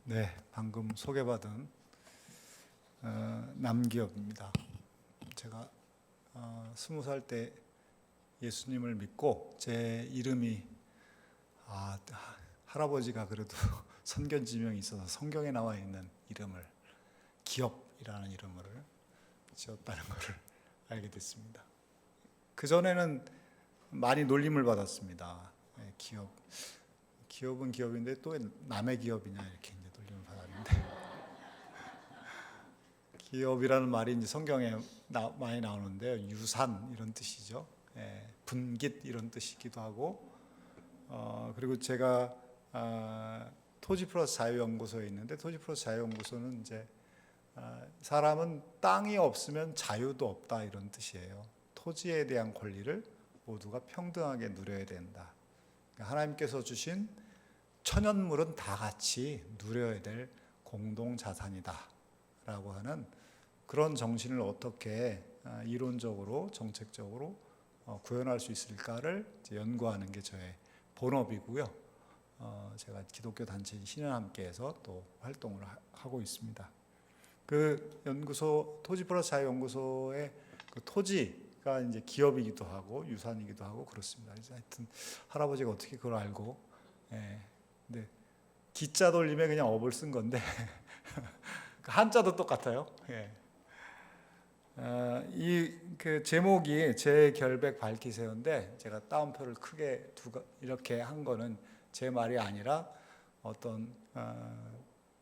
네, 방금 소개받은 남기업입니다. 제가 20살 때 예수님을 믿고 제 이름이 할아버지가 그래도 선견지명이 있어서 성경에 나와 있는 이름을 기업이라는 이름을 지었다는 것을 알게 됐습니다. 그 전에는 많이 놀림을 받았습니다. 네, 기업은 기업인데 또 남의 기업이냐 이렇게 이제 놀림을 받았는데 기업이라는 말이 이제 성경에 많이 나오는데요. 유산 이런 뜻이죠. 분깃 이런 뜻이기도 하고 그리고 제가 토지 플러스 자유연구소에 있는데 토지 플러스 자유연구소는 이제 사람은 땅이 없으면 자유도 없다 이런 뜻이에요. 토지에 대한 권리를 모두가 평등하게 누려야 된다. 그러니까 하나님께서 주신 천연물은 다 같이 누려야 될 공동 자산이다 라고 하는 그런 정신을 어떻게 이론적으로 정책적으로 구현할 수 있을까를 연구하는 게 저의 본업이고요. 제가 기독교 단체 신현함께에서 또 활동을 하고 있습니다. 그 연구소 토지 플러스 자유 연구소의 그 토지가 이제 기업이기도 하고 유산이기도 하고 그렇습니다. 하여튼 할아버지가 어떻게 그걸 알고, 근데 기자 돌림에 그냥 업을 쓴 건데 한자도 똑같아요. 이 그 제목이 재결백 밝히세요인데 제가 따옴표를 크게 이렇게 한 거는 제 말이 아니라 어떤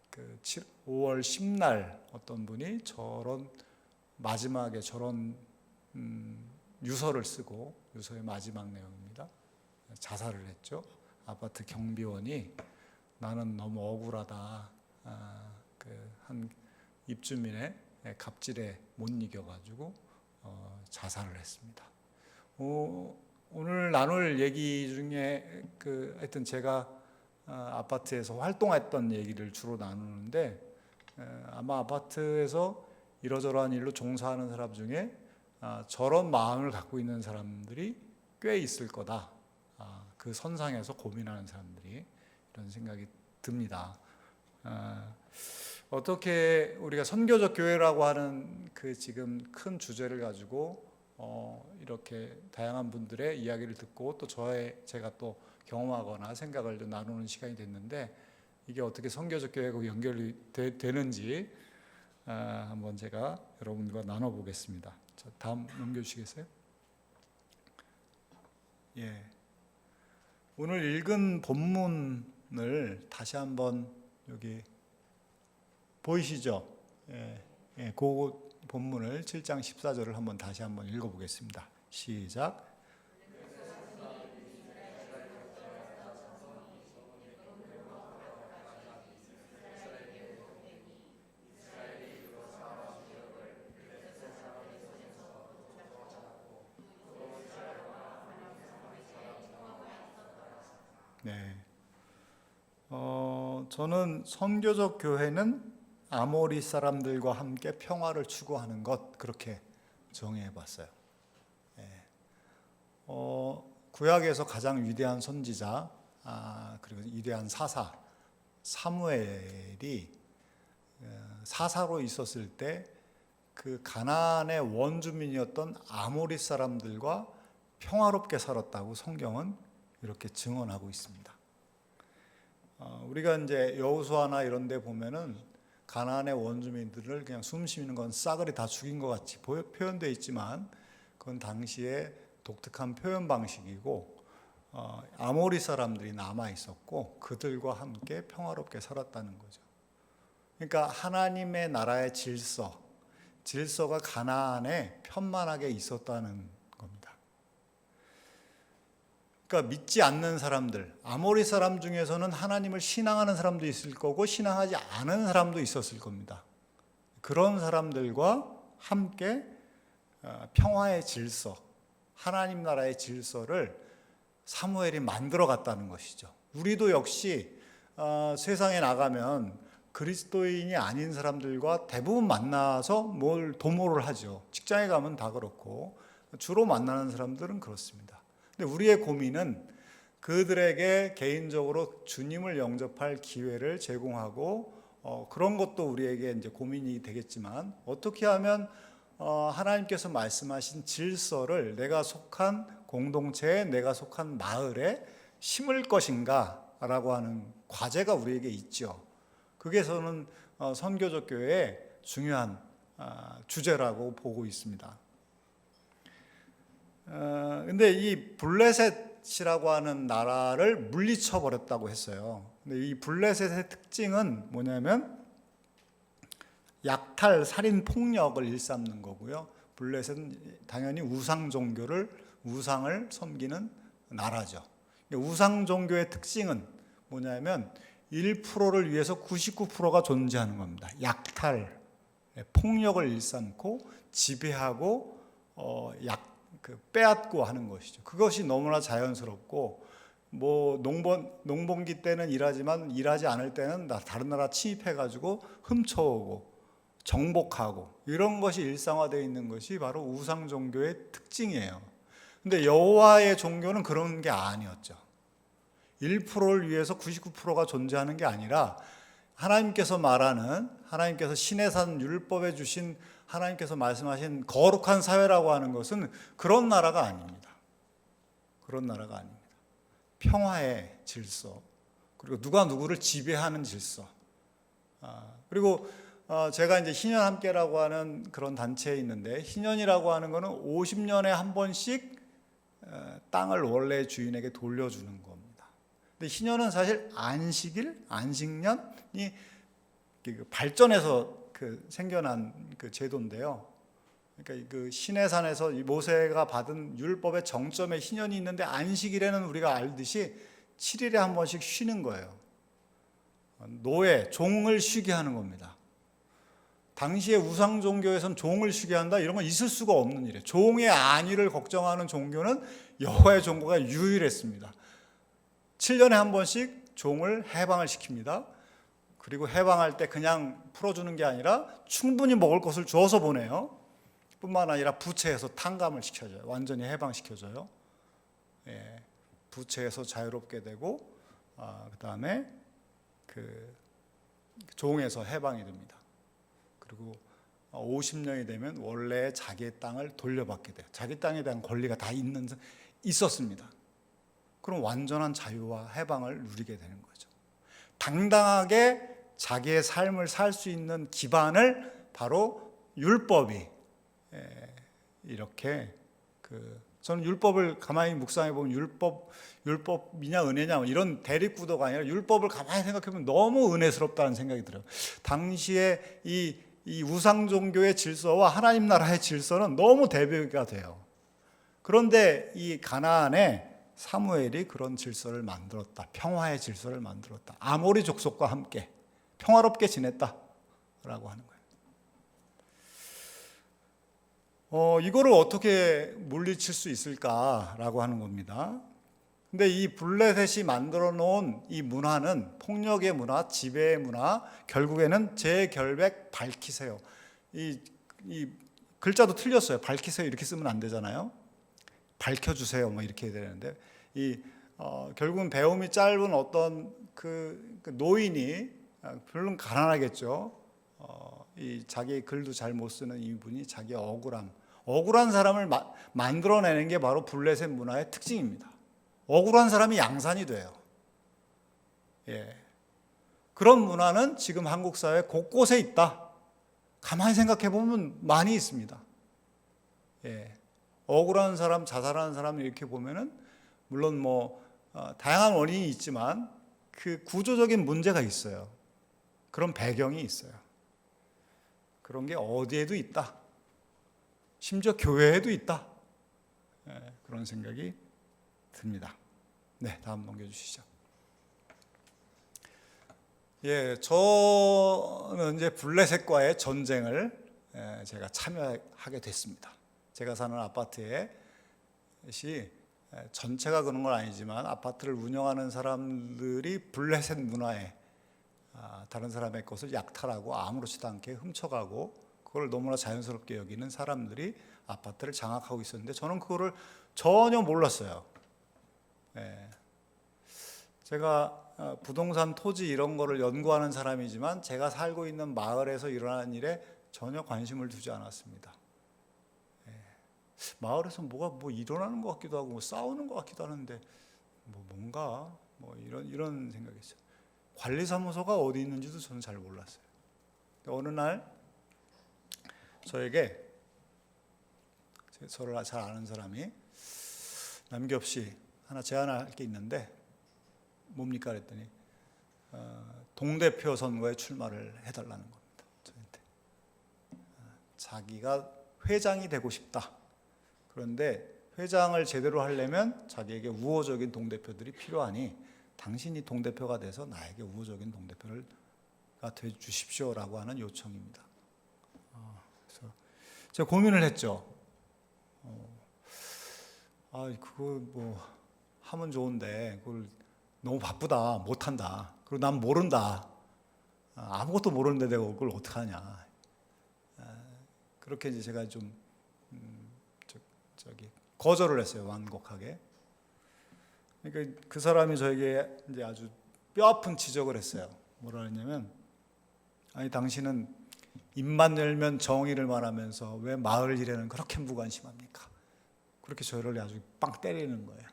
그 5월 10날 어떤 분이 저런 마지막에 저런 유서를 쓰고 유서의 마지막 내용입니다. 자살을 했죠. 아파트 경비원이 나는 너무 억울하다. 한 입주민의 갑질에 못 이겨가지고 자살을 했습니다. 오늘 나눌 얘기 중에 하여튼 제가 아파트에서 활동했던 얘기를 주로 나누는데 아마 아파트에서 이러저러한 일로 종사하는 사람 중에 저런 마음을 갖고 있는 사람들이 꽤 있을 거다. 그 선상에서 고민하는 사람들이 이런 생각이 듭니다. 어떻게 우리가 선교적 교회라고 하는 그 지금 큰 주제를 가지고 이렇게 다양한 분들의 이야기를 듣고 또 제가 또 경험하거나 생각을 좀 나누는 시간이 됐는데 이게 어떻게 선교적 교회하고 연결이 되는지 한번 제가 여러분과 나눠보겠습니다. 자, 다음 넘겨주시겠어요? 오늘 읽은 본문을 다시 한번 여기 보이시죠? 그 본문을 7장 14절을 한번 다시 한번 읽어보겠습니다. 시작. 네. 저는 선교적 교회는 아모리 사람들과 함께 평화를 추구하는 것 그렇게 정의해봤어요. 구약에서 가장 위대한 선지자 그리고 위대한 사사 사무엘이 사사로 있었을 때 그 가나안의 원주민이었던 아모리 사람들과 평화롭게 살았다고 성경은 이렇게 증언하고 있습니다. 우리가 이제 여호수아나 이런 데 보면은 가나안의 원주민들을 그냥 숨 쉬는 건 싸그리 다 죽인 것 같이 표현되어 있지만 그건 당시에 독특한 표현 방식이고 아모리 사람들이 남아 있었고 그들과 함께 평화롭게 살았다는 거죠. 그러니까 하나님의 나라의 질서가 가나안에 편만하게 있었다는 겁니다. 그러니까 믿지 않는 사람들, 아모리 사람 중에서는 하나님을 신앙하는 사람도 있을 거고 신앙하지 않은 사람도 있었을 겁니다. 그런 사람들과 함께 평화의 질서, 하나님 나라의 질서를 사무엘이 만들어 갔다는 것이죠. 우리도 역시 세상에 나가면 그리스도인이 아닌 사람들과 대부분 만나서 도모를 하죠. 직장에 가면 다 그렇고 주로 만나는 사람들은 그렇습니다. 근데 우리의 고민은 그들에게 개인적으로 주님을 영접할 기회를 제공하고 그런 것도 우리에게 이제 고민이 되겠지만 어떻게 하면 하나님께서 말씀하신 질서를 내가 속한 공동체에 내가 속한 마을에 심을 것인가라고 하는 과제가 우리에게 있죠. 그게 저는 선교적 교회의 중요한 주제라고 보고 있습니다. 근데 이 블레셋이라고 하는 나라를 물리쳐 버렸다고 했어요. 근데 이 블레셋의 특징은 뭐냐면 약탈, 살인, 폭력을 일삼는 거고요. 블레셋은 당연히 우상을 섬기는 나라죠. 우상 종교의 특징은 뭐냐면 1%를 위해서 99%가 존재하는 겁니다. 약탈, 폭력을 일삼고 지배하고 빼앗고 하는 것이죠. 그것이 너무나 자연스럽고 뭐 농번기 때는 일하지만 일하지 않을 때는 다른 나라 침입해가지고 훔쳐오고 정복하고 이런 것이 일상화되어 있는 것이 바로 우상 종교의 특징이에요. 근데 여호와의 종교는 그런 게 아니었죠. 1%를 위해서 99%가 존재하는 게 아니라 하나님께서 신의 산 율법에 주신 하나님께서 말씀하신 거룩한 사회라고 하는 것은 그런 나라가 아닙니다. 그런 나라가 아닙니다. 평화의 질서, 그리고 누가 누구를 지배하는 질서. 그리고 제가 이제 희년 함께라고 하는 그런 단체에 있는데, 희년이라고 하는 거는 50년에 한 번씩 땅을 원래 주인에게 돌려주는 겁니다. 근데 희년은 사실 안식년이 발전해서 생겨난 제도인데요. 그러니까 그 시내산에서 모세가 받은 율법의 정점에 희년이 있는데, 안식일에는 우리가 알듯이 7일에 한 번씩 쉬는 거예요. 종을 쉬게 하는 겁니다. 당시에 우상 종교에선 종을 쉬게 한다 이런 건 있을 수가 없는 일이에요. 종의 안위를 걱정하는 종교는 여호와의 종교가 유일했습니다. 7년에 한 번씩 종을 해방을 시킵니다. 그리고 해방할 때 그냥 풀어주는 게 아니라 충분히 먹을 것을 주어서 보내요. 뿐만 아니라 부채에서 탕감을 시켜줘요. 완전히 해방시켜줘요. 부채에서 자유롭게 되고 그 다음에 종에서 해방이 됩니다. 그리고 50년이 되면 원래 자기의 땅을 돌려받게 돼요. 자기 땅에 대한 권리가 다 있었습니다. 그럼 완전한 자유와 해방을 누리게 되는 거죠. 당당하게 자기의 삶을 살 수 있는 기반을 바로 율법이 이렇게 저는 율법을 가만히 묵상해 보면 율법이냐 은혜냐 이런 대립구도가 아니라 율법을 가만히 생각해 보면 너무 은혜스럽다는 생각이 들어요. 당시에 이 우상 종교의 질서와 하나님 나라의 질서는 너무 대비가 돼요. 그런데 이 가나안에 사무엘이 그런 질서를 만들었다. 평화의 질서를 만들었다. 아모리 족속과 함께 평화롭게 지냈다라고 하는 거예요. 이거를 어떻게 물리칠 수 있을까라고 하는 겁니다. 근데 이 블레셋이 만들어 놓은 이 문화는 폭력의 문화, 지배의 문화, 결국에는 재결백 밝히세요. 이 글자도 틀렸어요. 밝히세요 이렇게 쓰면 안 되잖아요. 밝혀주세요 뭐 이렇게 해야 되는데 결국은 배움이 짧은 어떤 그 노인이 별로 가난하겠죠. 이 자기 글도 잘 못 쓰는 이분이 자기 억울한 사람을 만들어내는 게 바로 블레셋 문화의 특징입니다. 억울한 사람이 양산이 돼요. 그런 문화는 지금 한국 사회 곳곳에 있다. 가만히 생각해 보면 많이 있습니다. 억울한 사람, 자살하는 사람 이렇게 보면은 물론 다양한 원인이 있지만 그 구조적인 문제가 있어요. 그런 배경이 있어요. 그런 게 어디에도 있다. 심지어 교회에도 있다. 그런 생각이 듭니다. 네, 다음 넘겨주시죠. 저는 이제 블레셋과의 전쟁을 제가 참여하게 됐습니다. 제가 사는 아파트에 전체가 그런 건 아니지만 아파트를 운영하는 사람들이 블레셋 문화에 다른 사람의 것을 약탈하고 아무렇지도 않게 훔쳐가고 그걸 너무나 자연스럽게 여기는 사람들이 아파트를 장악하고 있었는데 저는 그거를 전혀 몰랐어요. 제가 부동산 토지 이런 거를 연구하는 사람이지만 제가 살고 있는 마을에서 일어나는 일에 전혀 관심을 두지 않았습니다. 마을에서 뭐가 일어나는 것 같기도 하고 싸우는 것 같기도 하는데 뭔가 이런 생각이었어요. 관리사무소가 어디 있는지도 저는 잘 몰랐어요. 어느 날 저에게 저를 잘 아는 사람이 남기없이 하나 제안할 게 있는데 뭡니까 그랬더니 동대표 선거에 출마를 해달라는 겁니다. 저한테. 자기가 회장이 되고 싶다. 그런데 회장을 제대로 하려면 자기에게 우호적인 동대표들이 필요하니 당신이 동대표가 돼서 나에게 우호적인 동대표가 돼 주십시오라고 하는 요청입니다. 그래서 제가 고민을 했죠. 그거 하면 좋은데 그걸 너무 바쁘다, 못한다. 그리고 난 모른다. 아무것도 모르는데 내가 그걸 어떡하냐. 그렇게 이제 제가 좀 거절을 했어요, 완곡하게. 그러니까 그 사람이 저에게 이제 아주 뼈아픈 지적을 했어요. 뭐라 했냐면, 아니 당신은 입만 열면 정의를 말하면서 왜 마을 일에는 그렇게 무관심합니까? 그렇게 저를 아주 빵 때리는 거예요.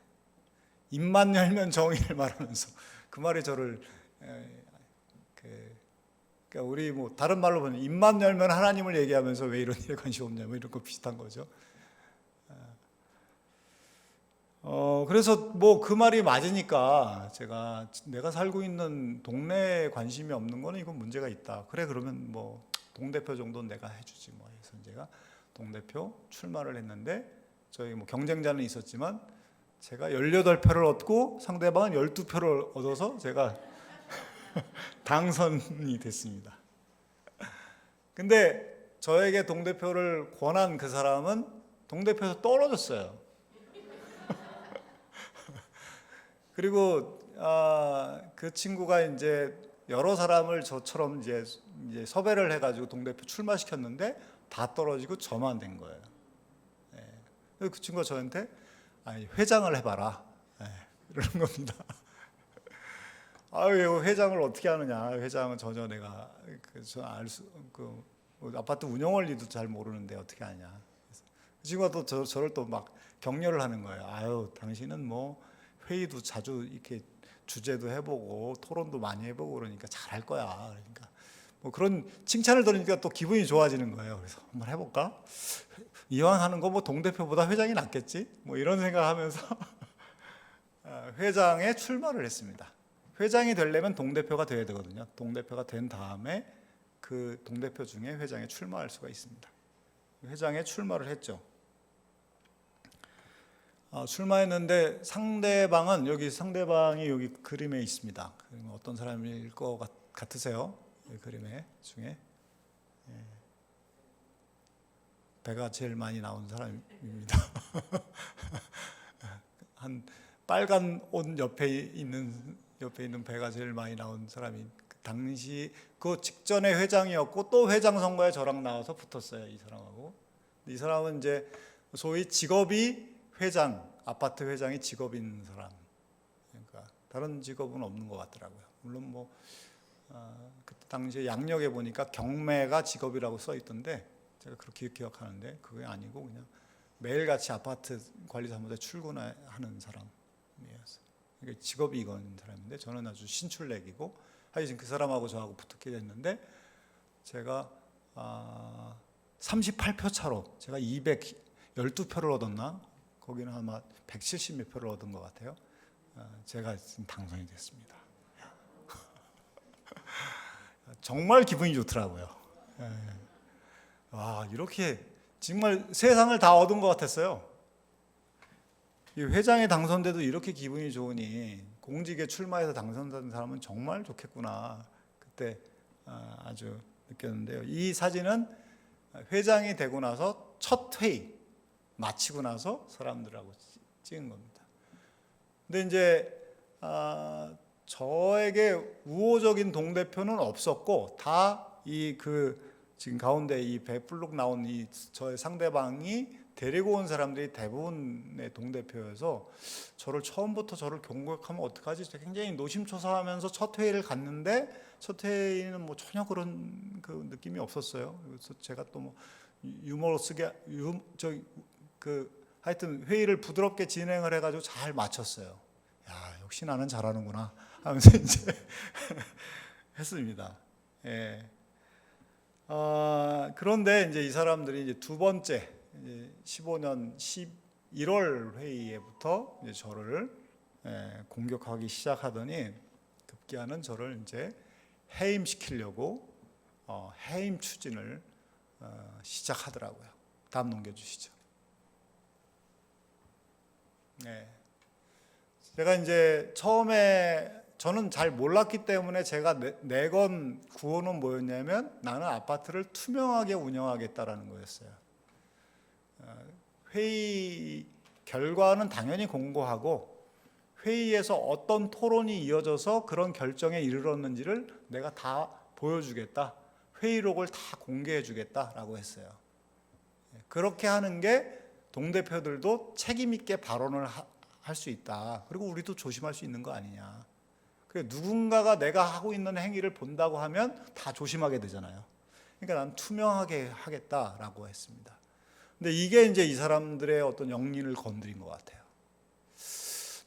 입만 열면 정의를 말하면서 그 말이 저를 그러니까 우리 다른 말로 보면 입만 열면 하나님을 얘기하면서 왜 이런 일에 관심 없냐 이런 거 비슷한 거죠. 그래서 그 말이 맞으니까 내가 살고 있는 동네에 관심이 없는 거는 이건 문제가 있다. 그래 그러면 동대표 정도는 내가 해주지 해서 제가 동대표 출마를 했는데 저희 경쟁자는 있었지만 제가 18표를 얻고 상대방은 12표를 얻어서 제가 당선이 됐습니다. 근데 저에게 동대표를 권한 그 사람은 동대표에서 떨어졌어요. 그리고 그 친구가 이제 여러 사람을 저처럼 이제 섭외를 해가지고 동대표 출마시켰는데 다 떨어지고 저만 된 거예요. 그 친구가 저한테 회장을 해봐라 이러는 겁니다. 회장을 어떻게 하느냐. 회장은 전혀 내가 아파트 운영 원리도 잘 모르는데 어떻게 하냐. 그 친구가 또 저를 또 막 격려를 하는 거예요. 당신은 회의도 자주 이렇게 주제도 해보고 토론도 많이 해보고 그러니까 잘할 거야. 그러니까 그런 칭찬을 들으니까 또 기분이 좋아지는 거예요. 그래서 한번 해볼까? 이왕 하는 거 동대표보다 회장이 낫겠지? 이런 생각하면서 회장에 출마를 했습니다. 회장이 되려면 동대표가 돼야 되거든요. 동대표가 된 다음에 그 동대표 중에 회장에 출마할 수가 있습니다. 회장에 출마를 했죠. 출마했는데 상대방이 여기 그림에 있습니다. 어떤 사람일 것 같으세요? 이 그림에 중에 배가 제일 많이 나온 사람입니다. 한 빨간 옷 옆에 있는 배가 제일 많이 나온 사람이 당시 그 직전에 회장이었고 또 회장 선거에 저랑 나와서 붙었어요. 이 사람하고. 이 사람은 이제 소위 직업이 아파트 회장이 직업인 사람. 그러니까 다른 직업은 없는 것 같더라고요. 물론 그때 당시에 양력에 보니까 경매가 직업이라고 써 있던데 제가 그렇게 기억하는데 그게 아니고 그냥 매일같이 아파트 관리사무소에 출근하는 사람이었어요. 그러니까 직업이 이건 사람인데 저는 아주 신출내기고 하여튼 그 사람하고 저하고 붙게 됐는데 제가 38표 차로 제가 212표를 얻었나? 거기는 아마 170몇 표를 얻은 것 같아요. 제가 당선이 됐습니다. 정말 기분이 좋더라고요. 이렇게 정말 세상을 다 얻은 것 같았어요. 이 회장에 당선돼도 이렇게 기분이 좋으니 공직에 출마해서 당선된 사람은 정말 좋겠구나. 그때 아주 느꼈는데요. 이 사진은 회장이 되고 나서 첫 회의 마치고 나서 사람들하고 찍은 겁니다. 근데 이제 저에게 우호적인 동대표는 없었고 다 지금 가운데 이 배불룩 나온 저의 상대방이 데리고 온 사람들이 대부분의 동대표여서 저를 처음부터 저를 공격하면 어떡하지? 굉장히 노심초사하면서 첫 회의를 갔는데 첫 회의는 뭐 전혀 그런 그 느낌이 없었어요. 그래서 제가 또 뭐 유머러스게 하여튼 회의를 부드럽게 진행을 해가지고 잘 마쳤어요. 야, 역시 나는 잘하는구나 하면서 이제 했습니다. 예. 그런데 이제 이 사람들이 이제 두 번째 15년 11월 회의에부터 이제 저를 공격하기 시작하더니 급기야는 저를 이제 해임시키려고 해임 추진을 시작하더라고요. 다음 넘겨주시죠. 네. 제가 이제 처음에 저는 잘 몰랐기 때문에 제가 내건 구호는 뭐였냐면 나는 아파트를 투명하게 운영하겠다라는 거였어요. 회의 결과는 당연히 공고하고 회의에서 어떤 토론이 이어져서 그런 결정에 이르렀는지를 내가 다 보여주겠다. 회의록을 다 공개해 주겠다라고 했어요. 그렇게 하는 게 동대표들도 책임 있게 발언을 할 수 있다. 그리고 우리도 조심할 수 있는 거 아니냐. 누군가가 내가 하고 있는 행위를 본다고 하면 다 조심하게 되잖아요. 그러니까 난 투명하게 하겠다라고 했습니다. 근데 이게 이제 이 사람들의 어떤 영린을 건드린 것 같아요.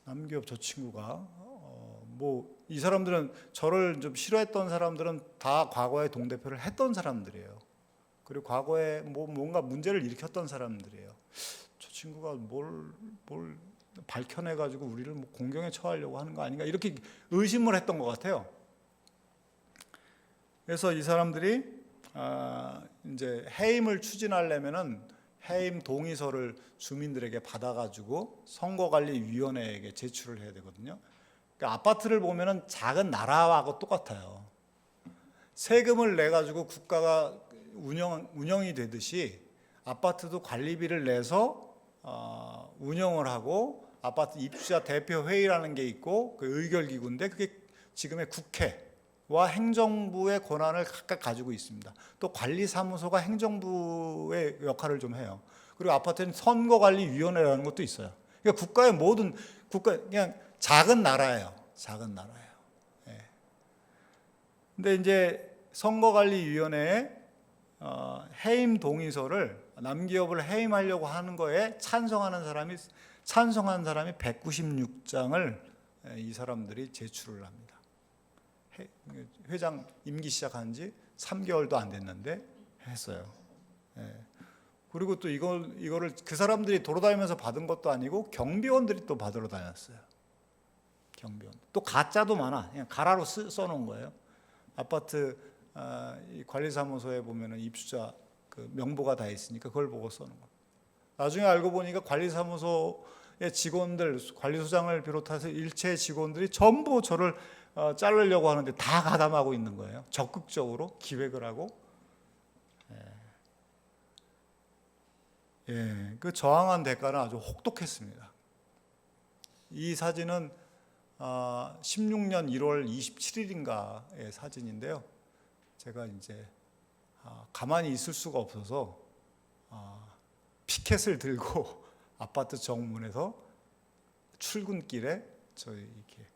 남기업 저 친구가 뭐 이 사람들은 저를 좀 싫어했던 사람들은 다 과거에 동대표를 했던 사람들이에요. 그리고 과거에 뭔가 문제를 일으켰던 사람들이에요. 저 친구가 뭘 밝혀내가지고 우리를 뭐 공경에 처하려고 하는 거 아닌가 이렇게 의심을 했던 것 같아요. 그래서 이 사람들이 이제 해임을 추진하려면은 해임 동의서를 주민들에게 받아가지고 선거관리위원회에게 제출을 해야 되거든요. 그러니까 아파트를 보면은 작은 나라하고 똑같아요. 세금을 내 가지고 국가가 운영이 되듯이 아파트도 관리비를 내서 운영을 하고 아파트 입주자 대표 회의라는 게 있고 그 의결기구인데 그게 지금의 국회와 행정부의 권한을 각각 가지고 있습니다. 또 관리사무소가 행정부의 역할을 좀 해요. 그리고 아파트는 선거관리위원회라는 것도 있어요. 그러니까 국가의 모든 그냥 작은 나라예요. 작은 나라예요. 예. 근데 이제 선거관리위원회에 해임 동의서를 남기업을 해임하려고 하는 거에 찬성한 사람이 196장을 이 사람들이 제출을 합니다. 회장 임기 시작한 지 3개월도 안 됐는데 했어요. 예. 그리고 또 이거를 그 사람들이 돌아다니면서 받은 것도 아니고 경비원들이 또 받으러 다녔어요. 경비원. 또 가짜도 많아. 그냥 가라로 써놓은 거예요. 아파트 이 관리사무소에 보면은 입주자 그 명부가 다 있으니까 그걸 보고 써는 거. 나중에 알고 보니까 관리사무소의 직원들, 관리소장을 비롯해서 일체 직원들이 전부 저를 자르려고 하는데 다 가담하고 있는 거예요. 적극적으로 기획을 하고. 예, 그 저항한 대가는 아주 혹독했습니다. 이 사진은 16년 1월 27일인가의 사진인데요. 제가 이제 가만히 있을 수가 없어서 피켓을 들고 아파트 정문에서 출근길에 저희 이렇게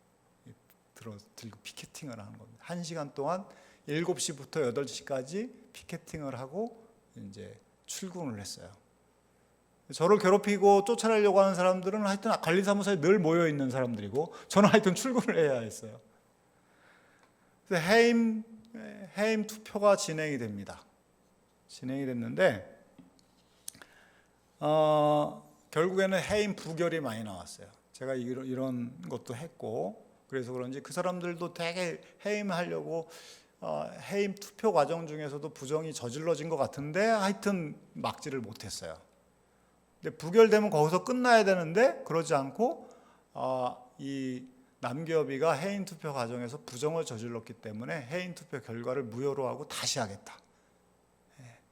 들고 피켓팅을 하는 겁니다. 1시간 동안 7시부터 8시까지 피켓팅을 하고 이제 출근을 했어요. 저를 괴롭히고 쫓아내려고 하는 사람들은 하여튼 관리사무소에 늘 모여 있는 사람들이고 저는 하여튼 출근을 해야 했어요. 그래서 해임 투표가 진행이 됩니다. 진행이 됐는데 결국에는 해임 부결이 많이 나왔어요. 제가 이런 것도 했고 그래서 그런지 그 사람들도 되게 해임하려고 해임 투표 과정 중에서도 부정이 저질러진 것 같은데 하여튼 막지를 못했어요. 근데 부결되면 거기서 끝나야 되는데 그러지 않고 이 남기업이가 해임 투표 과정에서 부정을 저질렀기 때문에 해임 투표 결과를 무효로 하고 다시 하겠다.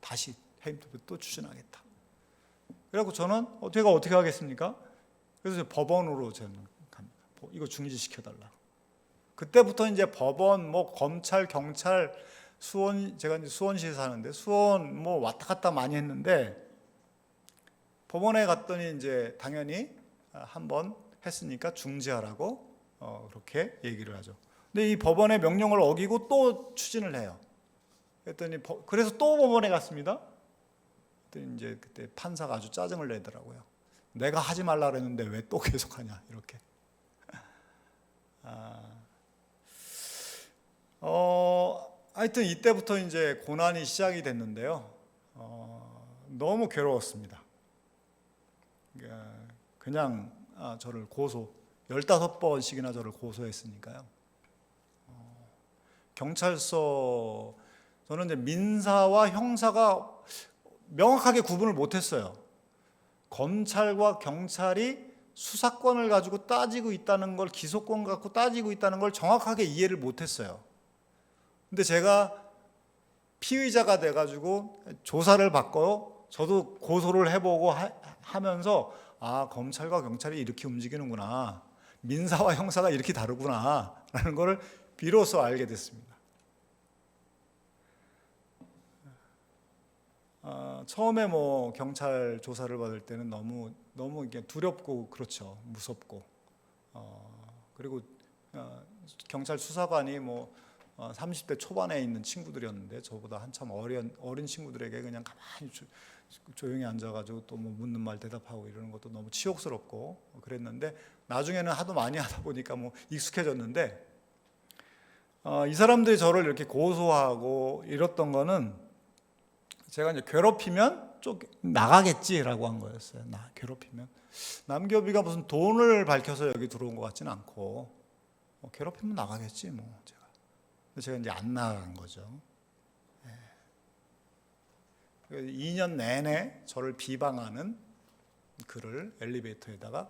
다시 해임 투표 또 추진하겠다. 그래갖고 저는 어떻게 하겠습니까? 그래서 법원으로 저는 갑니다. 이거 중지 시켜달라. 그때부터 이제 법원, 검찰, 경찰, 수원 제가 이제 수원시에 사는데 수원 왔다 갔다 많이 했는데 법원에 갔더니 이제 당연히 한 번 했으니까 중지하라고 그렇게 얘기를 하죠. 근데 이 법원의 명령을 어기고 또 추진을 해요. 그랬더니 그래서 또 법원에 갔습니다. 그랬더니 이제 그때 판사가 아주 짜증을 내더라고요. 내가 하지 말라 그랬는데 왜 또 계속하냐 이렇게. 하여튼 이때부터 이제 고난이 시작이 됐는데요. 너무 괴로웠습니다. 그냥 저를 15번씩이나 저를 고소했으니까요. 경찰서, 저는 이제 민사와 형사가 명확하게 구분을 못했어요. 검찰과 경찰이 수사권을 가지고 따지고 있다는 걸, 기소권 갖고 따지고 있다는 걸 정확하게 이해를 못했어요. 근데 제가 피의자가 돼가지고 조사를 받고 저도 고소를 해보고 하면서 검찰과 경찰이 이렇게 움직이는구나, 민사와 형사가 이렇게 다르구나 라는 걸 비로소 알게 됐습니다. 처음에 뭐 경찰 조사를 받을 때는 너무 이게 두렵고 그렇죠. 무섭고. 그리고 경찰 수사관이 뭐 30대 초반에 있는 친구들이었는데 저보다 한참 어린 친구들에게 그냥 가만히 조용히 앉아가지고 또 뭐 묻는 말 대답하고 이러는 것도 너무 치욕스럽고 그랬는데, 나중에는 하도 많이 하다 보니까 뭐 익숙해졌는데, 이 사람들이 저를 이렇게 고소하고 이랬던 거는 제가 이제 괴롭히면 나가겠지라고 한 거였어요. 괴롭히면. 남교비가 무슨 돈을 밝혀서 여기 들어온 것 같지는 않고, 괴롭히면 나가겠지 뭐 제가 이제 안 나간 거죠. 2년 내내 저를 비방하는 글을 엘리베이터에다가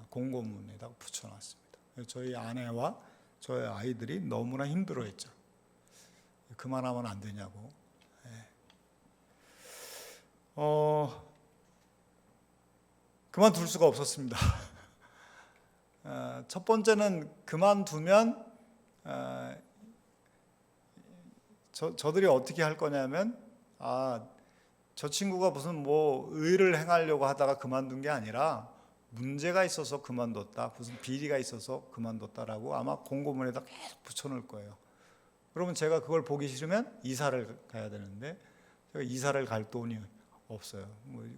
공고문에다가 붙여놨습니다. 저희 아내와 저희 아이들이 너무나 힘들어했죠. 그만하면 안 되냐고. 그만둘 수가 없었습니다. 첫 번째는 그만두면 저들이 어떻게 할 거냐면, 저 친구가 무슨 뭐 의를 행하려고 하다가 그만둔 게 아니라 문제가 있어서 그만뒀다, 무슨 비리가 있어서 그만뒀다라고 아마 공고문에다 계속 붙여놓을 거예요. 그러면 제가 그걸 보기 싫으면 이사를 가야 되는데, 제가 이사를 갈 돈이 없어요.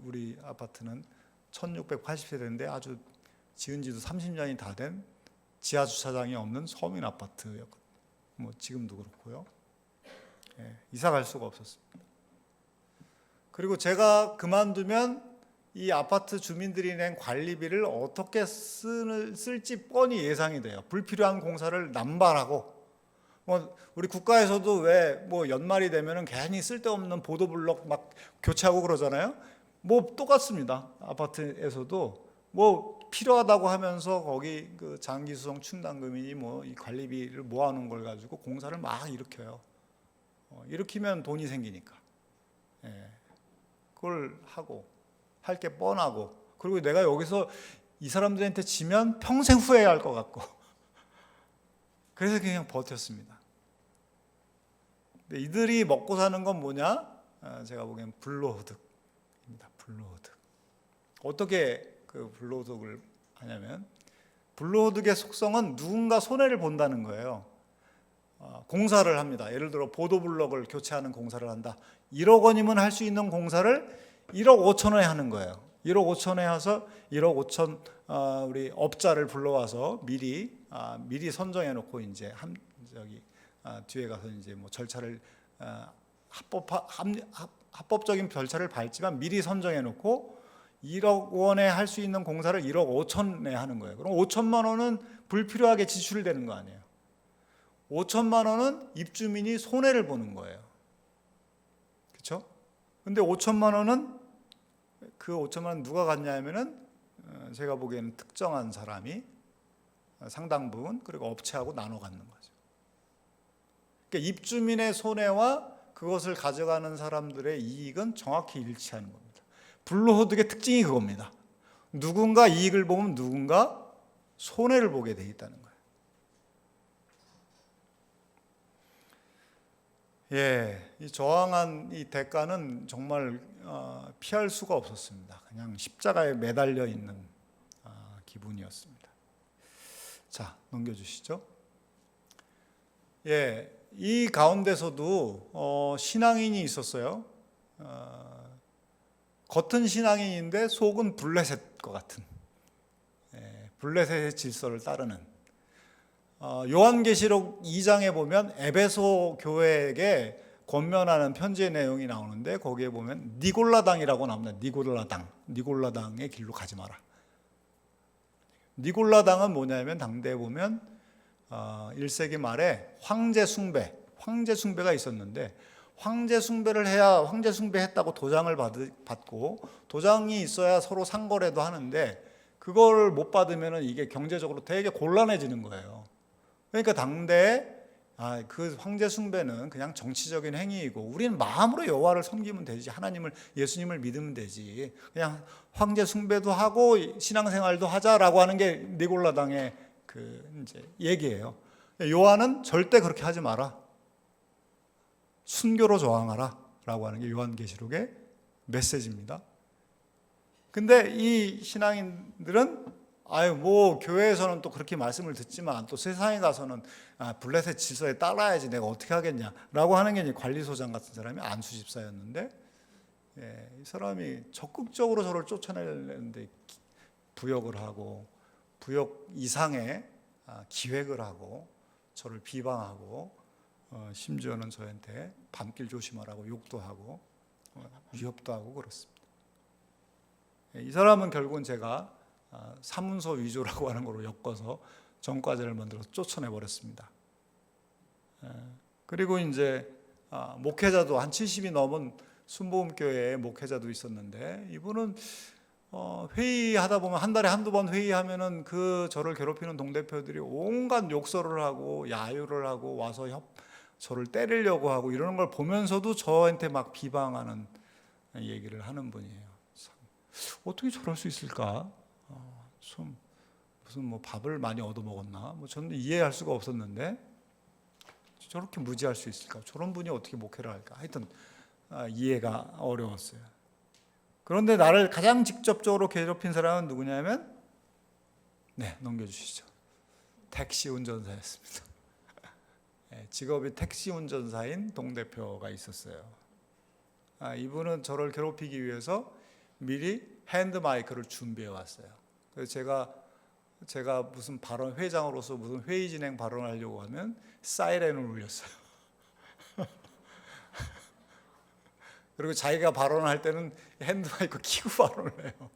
우리 아파트는 1680세대인데 아주 지은 지도 30년이 다 된 지하 주차장이 없는 서민 아파트였거든요. 뭐 지금도 그렇고요. 이사 갈 수가 없었습니다. 그리고 제가 그만두면 이 아파트 주민들이 낸 관리비를 어떻게 쓸지 뻔히 예상이 돼요. 불필요한 공사를 남발하고, 우리 국가에서도 왜 뭐 연말이 되면은 괜히 쓸데없는 보도블록 막 교체하고 그러잖아요. 뭐 똑같습니다. 아파트에서도 뭐 필요하다고 하면서 거기 그 장기수송 충당금이니 뭐 이 관리비를 모아놓은 걸 가지고 공사를 막 일으켜요. 일으키면 돈이 생기니까. 그걸 하고 할 게 뻔하고, 그리고 내가 여기서 이 사람들한테 지면 평생 후회할 것 같고 그래서 그냥 버텼습니다. 근데 이들이 먹고 사는 건 뭐냐? 제가 보기엔 불로소득입니다. 불로소득. 어떻게 그 불로소득을 하냐면, 불로소득의 속성은 누군가 손해를 본다는 거예요. 공사를 합니다. 예를 들어 보도블럭을 교체하는 공사를 한다. 1억 원이면 할 수 있는 공사를 1억 5천원에 하는 거예요. 1억 5천원에 해서 1억 5천 우리 업자를 불러와서 미리 선정해 놓고 이제 뒤에 가서 이제 뭐 절차를 합법적인 절차를 밟지만 미리 선정해 놓고 1억 원에 할 수 있는 공사를 1억 5천에 하는 거예요. 그럼 5천만 원은 불필요하게 지출되는 거 아니에요. 5천만 원은 입주민이 손해를 보는 거예요. 그렇죠? 근데 5천만 원은 그 5천만 원 누가 갖냐면은 제가 보기에는 특정한 사람이 상당 부분, 그리고 업체하고 나눠 갖는 거죠. 그러니까 입주민의 손해와 그것을 가져가는 사람들의 이익은 정확히 일치하는 겁니다. 불로소득의 특징이 그겁니다. 누군가 이익을 보면 누군가 손해를 보게 돼 있다는 거예요. 이 저항한 이 대가는 정말 피할 수가 없었습니다. 그냥 십자가에 매달려 있는 기분이었습니다. 자, 넘겨주시죠. 이 가운데서도 신앙인이 있었어요. 겉은 신앙인인데 속은 블레셋과 같은, 블레셋의 질서를 따르는. 요한계시록 2장에 보면 에베소 교회에게 권면하는 편지의 내용이 나오는데 거기에 보면 니골라당이라고 나옵니다. 니골라당의 길로 가지 마라. 니골라당은 뭐냐면 당대에 보면 1세기 말에 황제 숭배가 있었는데, 황제 숭배를 해야 황제 숭배했다고 도장을 받고, 도장이 있어야 서로 상거래도 하는데 그걸 못 받으면 이게 경제적으로 되게 곤란해지는 거예요. 그러니까 당대에 그 황제 숭배는 그냥 정치적인 행위이고 우리는 마음으로 여호와를 섬기면 되지, 하나님을, 예수님을 믿으면 되지, 그냥 황제 숭배도 하고 신앙생활도 하자라고 하는 게 니골라당의 그 이제 얘기예요. 요한은 절대 그렇게 하지 마라, 순교로 저항하라 라고 하는 게 요한계시록의 메시지입니다. 근데 이 신앙인들은 뭐 교회에서는 또 그렇게 말씀을 듣지만 또 세상에 가서는 블레셋 질서에 따라야지 내가 어떻게 하겠냐라고 하는 게 관리소장 같은 사람이 안수 집사였는데, 이 사람이 적극적으로 저를 쫓아내는데 부역을 하고, 부역 이상의 기획을 하고 저를 비방하고, 심지어는 저한테 밤길 조심하라고 욕도 하고 위협도 하고 그렇습니다. 이 사람은 결국은 제가 사문서 위조라고 하는 걸로 엮어서 전과자를 만들어서 쫓아내 버렸습니다. 그리고 이제 목회자도 한 70이 넘은 순복음교회에 목회자도 있었는데, 이분은 회의하다 보면 한 달에 한두 번 회의하면은 그 저를 괴롭히는 동대표들이 온갖 욕설을 하고 야유를 하고 와서 저를 때리려고 하고 이러는 걸 보면서도 저한테 막 비방하는 얘기를 하는 분이에요. 참, 어떻게 저럴 수 있을까? 좀 무슨 뭐 밥을 많이 얻어먹었나? 뭐 저는 이해할 수가 없었는데 저렇게 무지할 수 있을까? 저런 분이 어떻게 목회를 할까? 하여튼 이해가 어려웠어요. 그런데 나를 가장 직접적으로 괴롭힌 사람은 누구냐면, 넘겨주시죠. 택시 운전사였습니다. 직업이 택시 운전사인 동대표가 있었어요. 이분은 저를 괴롭히기 위해서 미리 핸드 마이크를 준비해 왔어요. 그래서 제가 무슨 발언, 회장으로서 무슨 회의 진행 발언을 하려고 하면 사이렌을 울렸어요. 그리고 자기가 발언을 할 때는 핸드 마이크 켜고 발언을 해요.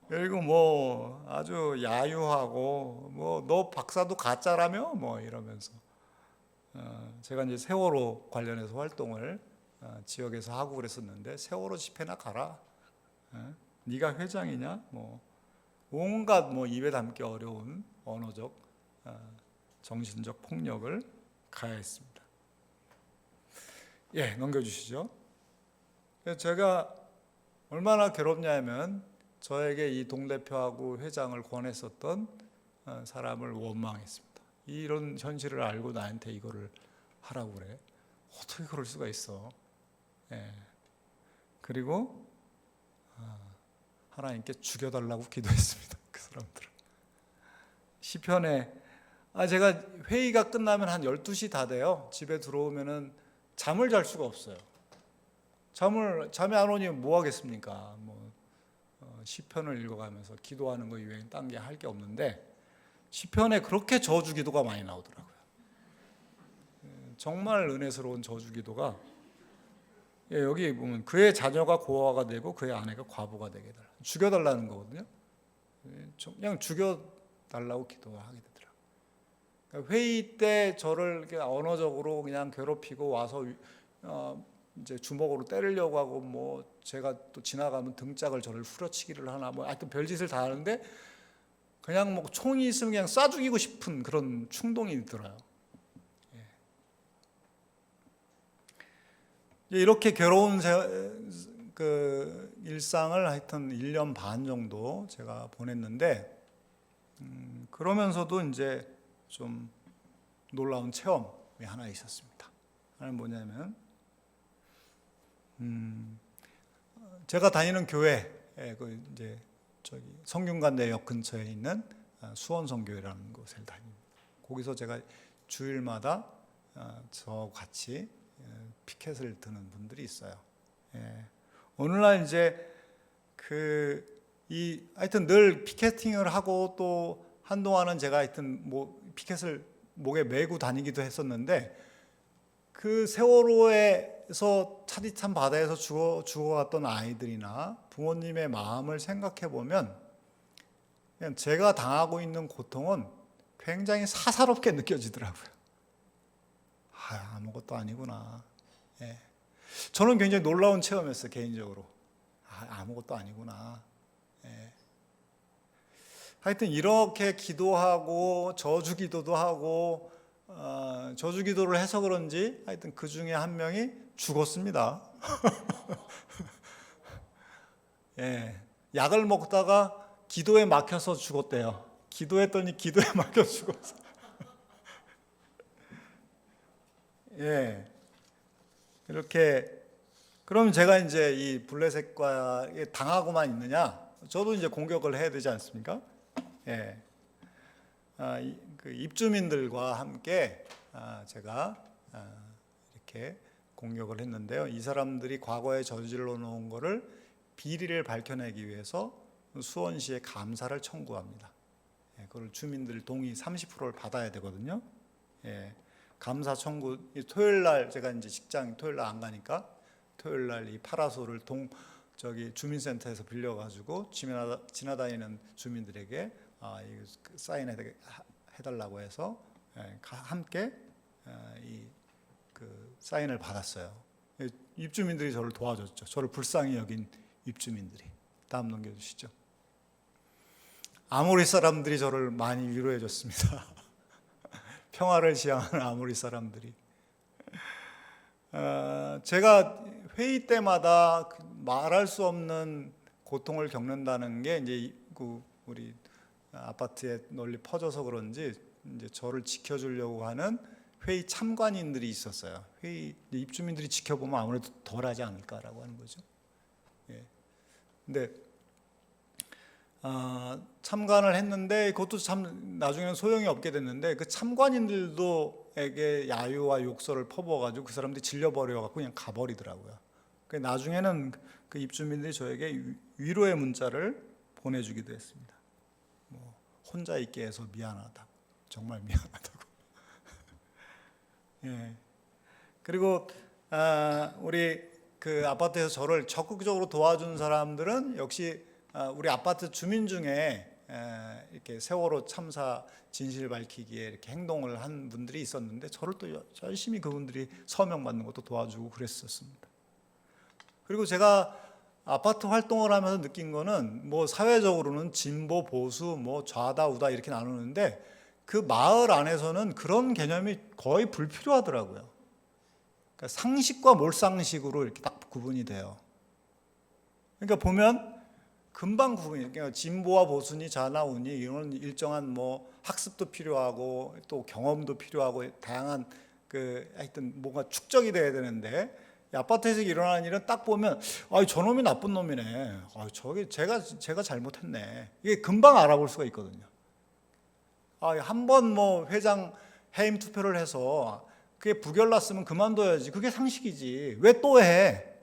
그리고 뭐 아주 야유하고 뭐 너 박사도 가짜라며 뭐 이러면서, 제가 이제 세월호 관련해서 활동을 지역에서 하고 그랬었는데, 세월호 집회나 가라, 네가 회장이냐, 뭐 온갖 뭐 입에 담기 어려운 언어적, 정신적 폭력을 가했습니다. 넘겨주시죠. 제가 얼마나 괴롭냐면, 저에게 이 동대표하고 회장을 권했었던 사람을 원망했습니다. 이런 현실을 알고 나한테 이거를 하라고 그래? 어떻게 그럴 수가 있어? 그리고 하나님께 죽여달라고 기도했습니다. 그 사람들을. 시편에 제가 회의가 끝나면 한 12시 다 돼요. 집에 들어오면은 잠을 잘 수가 없어요. 잠이 안 오니 뭐 하겠습니까? 시편을 읽어가면서 기도하는 거 이외에 딴 게 할 게 없는데, 시편에 그렇게 저주 기도가 많이 나오더라고요. 정말 은혜스러운 저주 기도가, 여기 보면 그의 자녀가 고아가 되고 그의 아내가 과부가 되게 해달라, 죽여달라는 거거든요. 그냥 죽여달라고 기도하게 되더라고요. 그러니까 회의 때 저를 이렇게 언어적으로 그냥 괴롭히고 와서 이제 주먹으로 때리려고 하고, 뭐 제가 또 지나가면 등짝을 저를 후려치기를 하나, 뭐 하여튼 별짓을 다 하는데, 그냥 뭐 총이 있으면 그냥 쏴 죽이고 싶은 그런 충동이 들어요. 이렇게 괴로운 그 일상을 하여튼 1년 반 정도 제가 보냈는데, 그러면서도 이제 좀 놀라운 체험이 하나 있었습니다. 하나는 뭐냐면 제가 다니는 교회 그 이제 저기 성균관대역 근처에 있는 수원성교회라는 곳을 다닙니다. 거기서 제가 주일마다 저 같이 피켓을 드는 분들이 있어요. 오늘날 이제 하여튼 늘 피켓팅을 하고 또 한동안은 제가 하여튼 뭐 피켓을 목에 메고 다니기도 했었는데 그 세월호에서 차디찬 바다에서 죽어갔던 아이들이나 부모님의 마음을 생각해 보면 그냥 제가 당하고 있는 고통은 굉장히 사사롭게 느껴지더라고요. 아무것도 아니구나. 저는 굉장히 놀라운 체험이었어요, 개인적으로. 아무것도 아니구나. 하여튼 이렇게 기도하고 저주기도도 하고 저주기도를 해서 그런지 하여튼 그 중에 한 명이 죽었습니다. 약을 먹다가 기도에 막혀서 죽었대요. 기도했더니 기도에 막혀 죽었어. 이렇게 그럼 제가 이제 이 블레셋과 당하고만 있느냐? 저도 이제 공격을 해야 되지 않습니까? 그 입주민들과 함께 제가 이렇게 공격을 했는데요. 이 사람들이 과거에 저질러 놓은 거를 비리를 밝혀내기 위해서 수원시에 감사를 청구합니다. 그걸 주민들 동의 30%를 받아야 되거든요. 감사 청구 토요일 날 제가 이제 직장 토요일 날 안 가니까 토요일 날 이 파라솔을 저기 주민센터에서 빌려가지고 지나다니는 주민들에게 사인해달라고 해서 함께 그 사인을 받았어요. 입주민들이 저를 도와줬죠. 저를 불쌍히 여긴 입주민들이. 다음 넘겨주시죠. 아모리 사람들이 저를 많이 위로해 줬습니다. 평화를 지향하는 아모리 사람들이. 제가 회의 때마다 말할 수 없는 고통을 겪는다는 게 이제 우리 아파트에 널리 퍼져서 그런지 이제 저를 지켜주려고 하는 회의 참관인들이 있었어요. 입주민들이 지켜보면 아무래도 덜하지 않을까라고 하는 거죠. 근데 참관을 했는데 그것도 참 나중에는 소용이 없게 됐는데 그 참관인들도에게 야유와 욕설을 퍼부어가지고 그 사람들이 질려버려갖고 그냥 가버리더라고요. 나중에는 그 입주민들이 저에게 위로의 문자를 보내주기도 했습니다. 혼자 있게 해서 미안하다고, 정말 미안하다고. 그리고 우리 그 아파트에서 저를 적극적으로 도와준 사람들은 역시 우리 아파트 주민 중에 이렇게 세월호 참사 진실 밝히기에 이렇게 행동을 한 분들이 있었는데 저를 또 열심히 그분들이 서명 받는 것도 도와주고 그랬었습니다. 그리고 제가 아파트 활동을 하면서 느낀 거는 뭐 사회적으로는 진보, 보수, 뭐 좌다, 우다 이렇게 나누는데 그 마을 안에서는 그런 개념이 거의 불필요하더라고요. 그러니까 상식과 몰상식으로 이렇게 딱 구분이 돼요. 그러니까 보면 금방 구분이, 그러니까 진보와 보수니 좌나 우니 이런 일정한 뭐 학습도 필요하고 또 경험도 필요하고 다양한 하여튼 뭔가 축적이 돼야 되는데 아파트에서 일어나는 일은 딱 보면 저놈이 나쁜 놈이네. 저게 제가 잘못했네. 이게 금방 알아볼 수가 있거든요. 한번 뭐 회장 해임 투표를 해서 그게 부결났으면 그만둬야지. 그게 상식이지. 왜 또 해?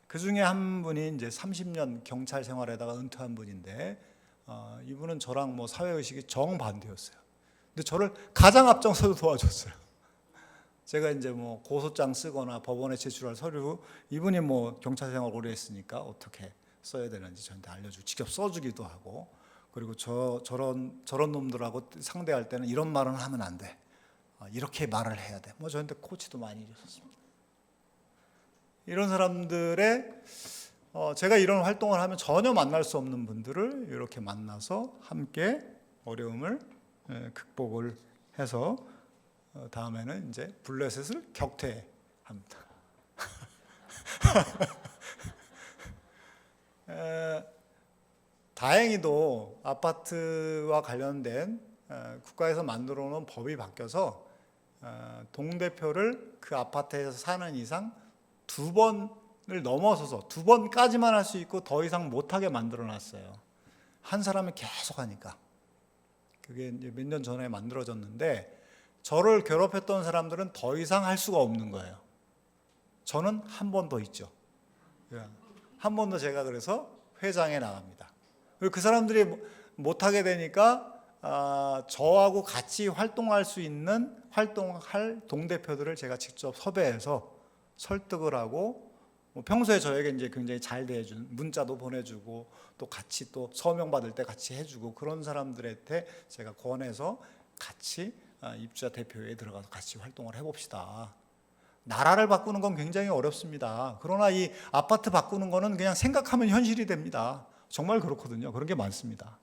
그 중에 한 분이 이제 30년 경찰 생활에다가 은퇴한 분인데 이분은 저랑 뭐 사회의식이 정반대였어요. 근데 저를 가장 앞장서서 도와줬어요. 제가 이제 뭐 고소장 쓰거나 법원에 제출할 서류, 이분이 뭐 경찰 생활 오래 했으니까 어떻게 써야 되는지 저한테 알려주고 직접 써주기도 하고, 그리고 저런 놈들하고 상대할 때는 이런 말은 하면 안 돼. 이렇게 말을 해야 돼. 뭐 저한테 코치도 많이 해줬습니다. 이런 사람들의 제가 이런 활동을 하면 전혀 만날 수 없는 분들을 이렇게 만나서 함께 어려움을 극복을 해서 다음에는 이제 블레셋을 격퇴합니다. 다행히도 아파트와 관련된 국가에서 만들어 놓은 법이 바뀌어서 동대표를 그 아파트에서 사는 이상 2번을 넘어서서 2번까지만 할 수 있고 더 이상 못하게 만들어 놨어요. 한 사람이 계속 하니까. 그게 이제 몇 년 전에 만들어졌는데, 저를 괴롭혔던 사람들은 더 이상 할 수가 없는 거예요. 저는 한 번 더 있죠. 한 번 더 제가 그래서 회장에 나갑니다. 그리고 그 사람들이 못하게 되니까 저하고 같이 활동할 수 있는 활동할 동대표들을 제가 직접 섭외해서 설득을 하고, 평소에 저에게 이제 굉장히 잘 대해주는, 문자도 보내주고 또 같이 또 서명 받을 때 같이 해주고, 그런 사람들한테 제가 권해서 같이 입주자 대표회에 들어가서 같이 활동을 해봅시다. 나라를 바꾸는 건 굉장히 어렵습니다. 그러나 이 아파트 바꾸는 거는 그냥 생각하면 현실이 됩니다. 정말 그렇거든요. 그런 게 많습니다.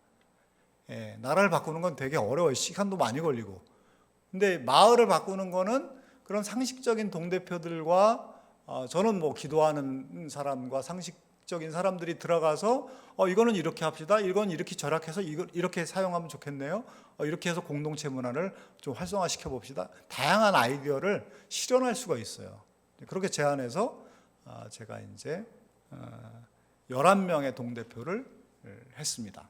나라를 바꾸는 건 되게 어려워요. 시간도 많이 걸리고. 근데 마을을 바꾸는 거는 그런 상식적인 동대표들과 저는 뭐 기도하는 사람과 상식적인 사람들이 들어가서 이거는 이렇게 합시다. 이건 이렇게 절약해서 이렇게 사용하면 좋겠네요. 이렇게 해서 공동체 문화를 좀 활성화시켜 봅시다. 다양한 아이디어를 실현할 수가 있어요. 그렇게 제안해서 제가 이제 11명의 동대표를 했습니다.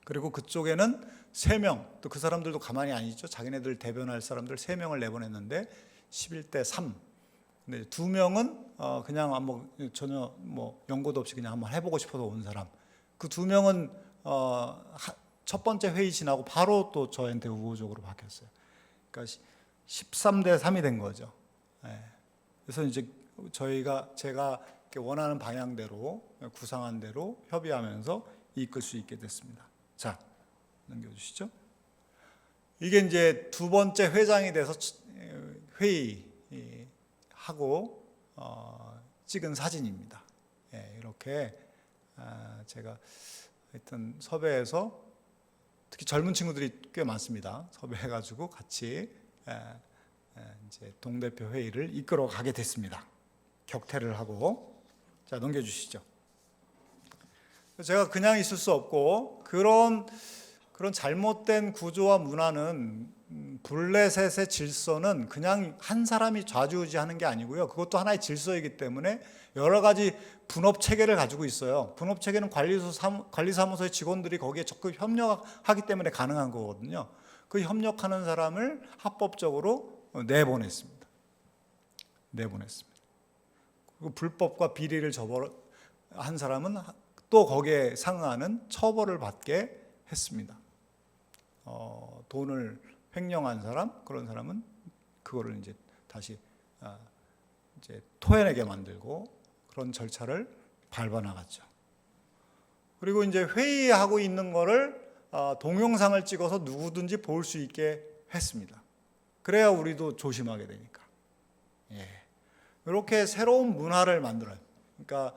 그리고 그쪽에는 3명, 또 그 사람들도 가만히 안 있죠. 자기네들 대변할 사람들 3명을 내보냈는데 11대 3. 근데 2명은 그냥 전혀 연고도 없이 그냥 한번 해보고 싶어서 온 사람. 그 2명은 첫 번째 회의 지나고 바로 또 저한테 우호적으로 바뀌었어요. 그러니까 13대 3이 된 거죠. 그래서 이제 제가 원하는 방향대로, 구상한 대로 협의하면서 이끌 수 있게 됐습니다. 자, 넘겨주시죠. 이게 이제 2번째 회장이 돼서 회의하고 찍은 사진입니다. 이렇게 제가 하여튼 섭외해서, 특히 젊은 친구들이 꽤 많습니다. 섭외해가지고 같이 이제 동대표 회의를 이끌어 가게 됐습니다. 격퇴를 하고. 자, 넘겨주시죠. 제가 그냥 있을 수 없고, 그런 잘못된 구조와 문화는, 블레셋의 질서는 그냥 한 사람이 좌지우지하는 게 아니고요. 그것도 하나의 질서이기 때문에 여러 가지 분업 체계를 가지고 있어요. 분업 체계는 관리사무소의 직원들이 거기에 적극 협력하기 때문에 가능한 거거든요. 그 협력하는 사람을 합법적으로 내보냈습니다. 그리고 불법과 비리를 한 사람은 또 거기에 상응하는 처벌을 받게 했습니다. 돈을 횡령한 사람, 그런 사람은 그거를 이제 다시 이제 토해내게 만들고, 그런 절차를 밟아 나갔죠. 그리고 이제 회의하고 있는 거를 동영상을 찍어서 누구든지 볼 수 있게 했습니다. 그래야 우리도 조심하게 되니까. 이렇게 새로운 문화를 만들어요. 그러니까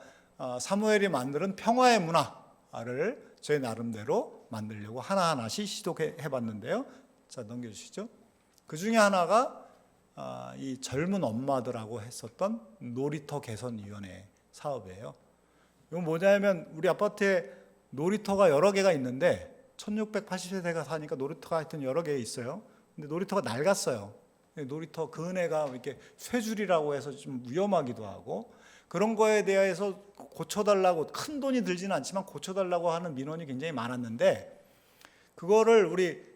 사무엘이 만드는 평화의 문화를 제 나름대로 만들려고 하나하나씩 시도해봤는데요. 자, 넘겨주시죠. 그 중에 하나가 이 젊은 엄마들하고 했었던 놀이터 개선위원회 사업이에요. 이건 뭐냐면, 우리 아파트에 놀이터가 여러 개가 있는데 1680세대가 사니까 놀이터가 하여튼 여러 개 있어요. 근데 놀이터가 낡았어요. 놀이터 그네가 이렇게 쇠줄이라고 해서 좀 위험하기도 하고, 그런 거에 대해서 고쳐달라고, 큰 돈이 들지는 않지만 고쳐달라고 하는 민원이 굉장히 많았는데, 그거를 우리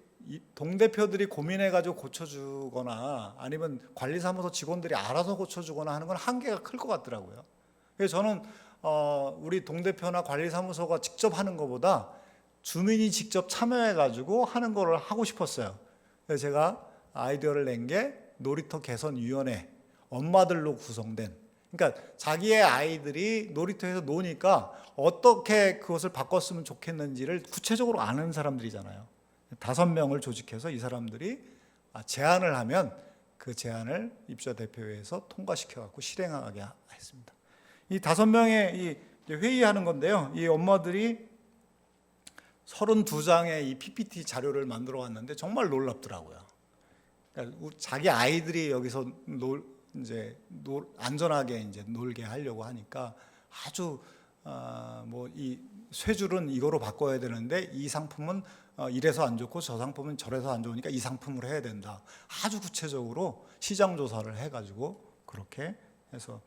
동대표들이 고민해가지고 고쳐주거나 아니면 관리사무소 직원들이 알아서 고쳐주거나 하는 건 한계가 클 것 같더라고요. 그래서 저는 우리 동대표나 관리사무소가 직접 하는 것보다 주민이 직접 참여해가지고 하는 거를 하고 싶었어요. 그래서 제가 아이디어를 낸 게 놀이터 개선위원회, 엄마들로 구성된, 그러니까 자기의 아이들이 놀이터에서 노니까 어떻게 그것을 바꿨으면 좋겠는지를 구체적으로 아는 사람들이잖아요. 5명을 조직해서 이 사람들이 제안을 하면 그 제안을 입주자 대표회에서 통과시켜 갖고 실행하게 했습니다. 이 5명의 회의하는 건데요. 이 엄마들이 32장의 이 PPT 자료를 만들어 왔는데 정말 놀랍더라고요. 그러니까 자기 아이들이 여기서 안전하게 이제 놀게 하려고 하니까 아주 이 쇠줄은 이거로 바꿔야 되는데 이 상품은 이래서 안 좋고 저 상품은 저래서 안 좋으니까 이 상품을 해야 된다. 아주 구체적으로 시장 조사를 해가지고 그렇게 해서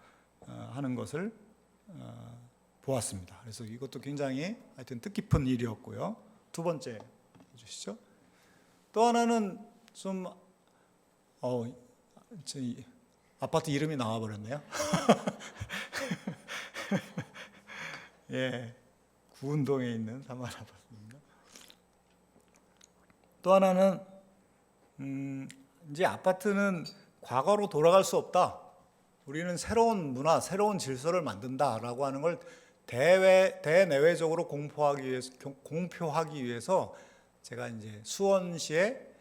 하는 것을 보았습니다. 그래서 이것도 굉장히 하여튼 뜻깊은 일이었고요. 두 번째 해주시죠. 또 하나는 좀 아파트 이름이 나와버렸네요. 예, 구운동에 있는 사마리 아파트입니다. 또 하나는 이제 아파트는 과거로 돌아갈 수 없다. 우리는 새로운 문화, 새로운 질서를 만든다라고 하는 걸 대내외적으로 공표하기 위해서 제가 이제 수원시에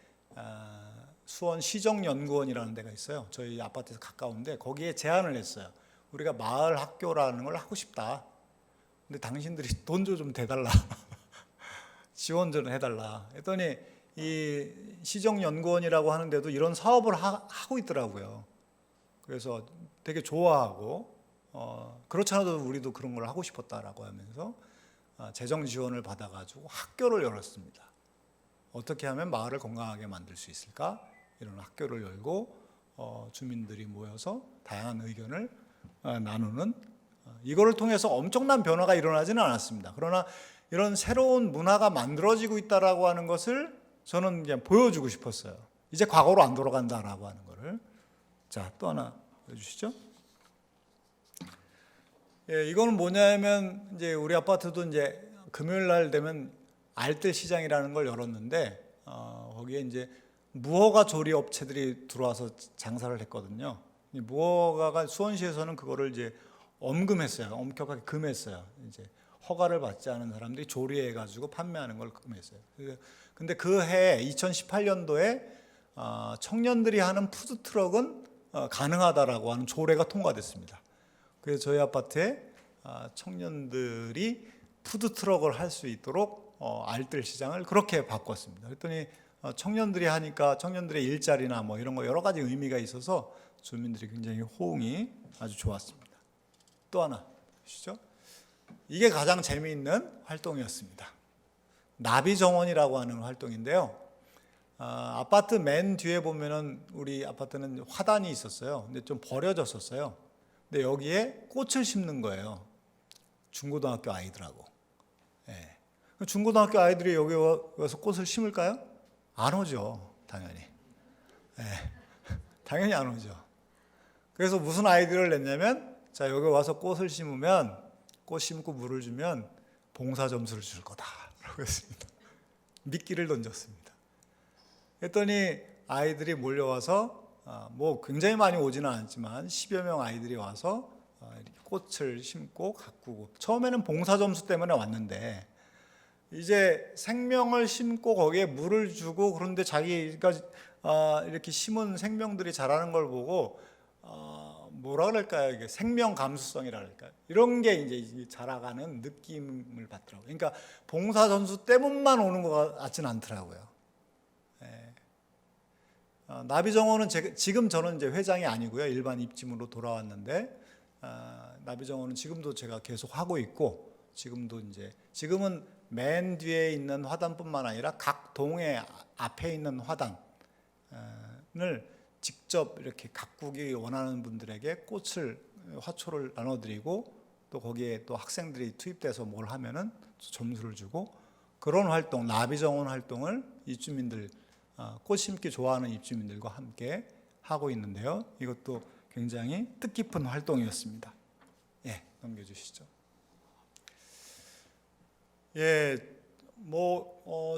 수원시정연구원이라는 데가 있어요. 저희 아파트에서 가까운데 거기에 제안을 했어요. 우리가 마을 학교라는 걸 하고 싶다. 근데 당신들이 돈 좀 대달라. 지원 좀 해달라. 했더니 이 시정연구원이라고 하는데도 이런 사업을 하고 있더라고요. 그래서 되게 좋아하고 그렇지 않아도 우리도 그런 걸 하고 싶었다라고 하면서 재정 지원을 받아가지고 학교를 열었습니다. 어떻게 하면 마을을 건강하게 만들 수 있을까? 이런 학교를 열고 주민들이 모여서 다양한 의견을 나누는 이거를 통해서 엄청난 변화가 일어나지는 않았습니다. 그러나 이런 새로운 문화가 만들어지고 있다라고 하는 것을 저는 그냥 보여주고 싶었어요. 이제 과거로 안 돌아간다라고 하는 거를. 자, 또 하나 보여주시죠. 예, 이거는 뭐냐면 이제 우리 아파트도 이제 금요일 날 되면 알뜰 시장이라는 걸 열었는데 거기에 이제 무허가 조리 업체들이 들어와서 장사를 했거든요. 무허가가 수원시에서는 그거를 이제 엄금했어요. 엄격하게 금했어요. 이제 허가를 받지 않은 사람들이 조리해 가지고 판매하는 걸 금했어요. 근데 그 해 2018년도에 청년들이 하는 푸드 트럭은 가능하다라고 하는 조례가 통과됐습니다. 그래서 저희 아파트에 청년들이 푸드 트럭을 할 수 있도록 알뜰 시장을 그렇게 바꿨습니다. 그랬더니 청년들이 하니까 청년들의 일자리나 뭐 이런 거 여러 가지 의미가 있어서 주민들이 굉장히 호응이 아주 좋았습니다. 또 하나 보시죠. 이게 가장 재미있는 활동이었습니다. 나비정원이라고 하는 활동인데요. 아파트 맨 뒤에 보면은 우리 아파트는 화단이 있었어요. 근데 좀 버려졌었어요. 근데 여기에 꽃을 심는 거예요. 중고등학교 아이들하고. 예. 중고등학교 아이들이 여기 와서 꽃을 심을까요? 안 오죠, 당연히. 예. 당연히 안 오죠. 그래서 무슨 아이디어를 냈냐면, 자, 여기 와서 꽃을 심으면, 꽃 심고 물을 주면 봉사 점수를 줄 거다라고 했습니다. 미끼를 던졌습니다. 했더니 아이들이 몰려와서 뭐 굉장히 많이 오지는 않았지만 10여 명 아이들이 와서 이렇게 꽃을 심고 가꾸고, 처음에는 봉사 점수 때문에 왔는데 이제 생명을 심고 거기에 물을 주고, 그런데 자기가 이렇게 심은 생명들이 자라는 걸 보고 뭐라 그럴까요? 이게 생명 감수성이라 그럴까요? 이런 게 이제 자라가는 느낌을 받더라고요. 그러니까 봉사 점수 때문만 오는 것 같지는 않더라고요. 예. 나비정원은 지금 저는 이제 회장이 아니고요, 일반 입짐으로 돌아왔는데 나비정원은 지금도 제가 계속 하고 있고, 지금은 맨 뒤에 있는 화단뿐만 아니라 각 동의 앞에 있는 화단을 직접 이렇게 가꾸기 원하는 분들에게 화초를 나눠드리고, 또 거기에 또 학생들이 투입돼서 뭘 하면은 점수를 주고, 그런 활동, 나비정원 활동을 입주민들, 꽃 심기 좋아하는 입주민들과 함께 하고 있는데요. 이것도 굉장히 뜻깊은 활동이었습니다. 예, 넘겨주시죠. 예,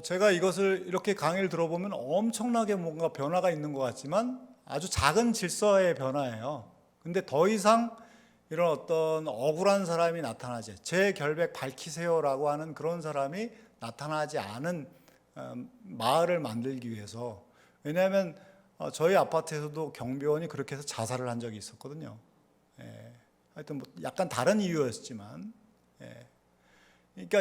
제가 이것을 이렇게 강의를 들어보면 엄청나게 뭔가 변화가 있는 것 같지만 아주 작은 질서의 변화예요. 근데 더 이상 이런 어떤 억울한 사람이 나타나지, 제 결백 밝히세요라고 하는 그런 사람이 나타나지 않은 마을을 만들기 위해서, 왜냐하면 저희 아파트에서도 경비원이 그렇게 해서 자살을 한 적이 있었거든요. 예, 하여튼 뭐 약간 다른 이유였지만, 예. 그러니까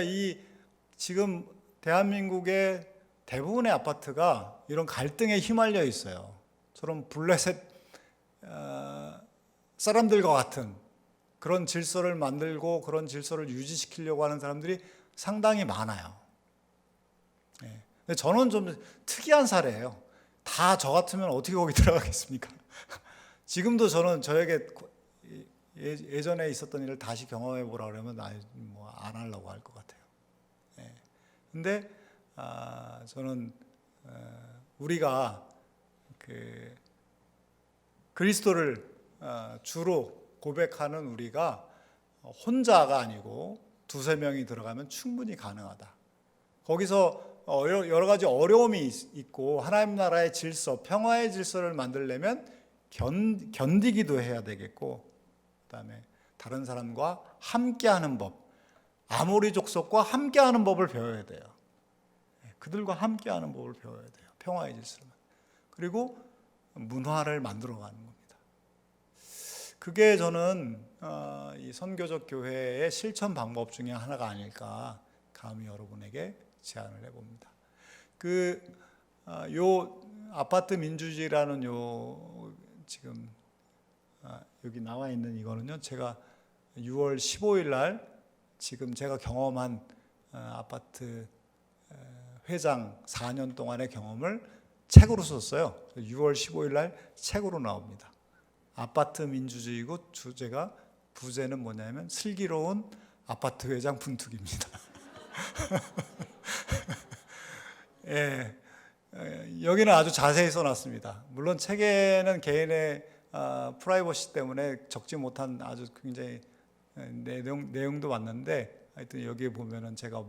지금 대한민국의 대부분의 아파트가 이런 갈등에 휘말려 있어요. 저런 블레셋 사람들과 같은 그런 질서를 만들고 그런 질서를 유지시키려고 하는 사람들이 상당히 많아요. 예. 근데 저는 좀 특이한 사례예요. 다 저 같으면 어떻게 거기 들어가겠습니까? 지금도 저는 저에게 예전에 있었던 일을 다시 경험해 보라 그러면 뭐안 하려고 할 것 같아요. 예. 근데 저는 우리가 그 그리스도를 주로 고백하는 우리가 혼자가 아니고 두세 명이 들어가면 충분히 가능하다. 거기서 여러 가지 어려움이 있고 하나님 나라의 질서, 평화의 질서를 만들려면 견디기도 해야 되겠고, 그다음에 다른 사람과 함께하는 법, 아모리 족속과 함께하는 법을 배워야 돼요. 그들과 함께하는 법을 배워야 돼요. 평화의 질서만. 그리고 문화를 만들어가는 겁니다. 그게 저는 이 선교적 교회의 실천 방법 중에 하나가 아닐까 감히 여러분에게 제안을 해봅니다. 요 아파트 민주주의라는 요 지금 여기 나와 있는 이거는요, 제가 6월 15일 날 지금 제가 경험한 아파트 회장 4년 동안의 경험을 책으로 썼어요. 6월 15일 날 책으로 나옵니다. 아파트 민주주의고 부제는 뭐냐면 슬기로운 아파트 회장 분투기입니다. 예, 여기는 아주 자세히 써놨습니다. 물론 책에는 개인의 프라이버시 때문에 적지 못한 아주 굉장히 내용도 많는데, 하여튼 여기에 보면은 제가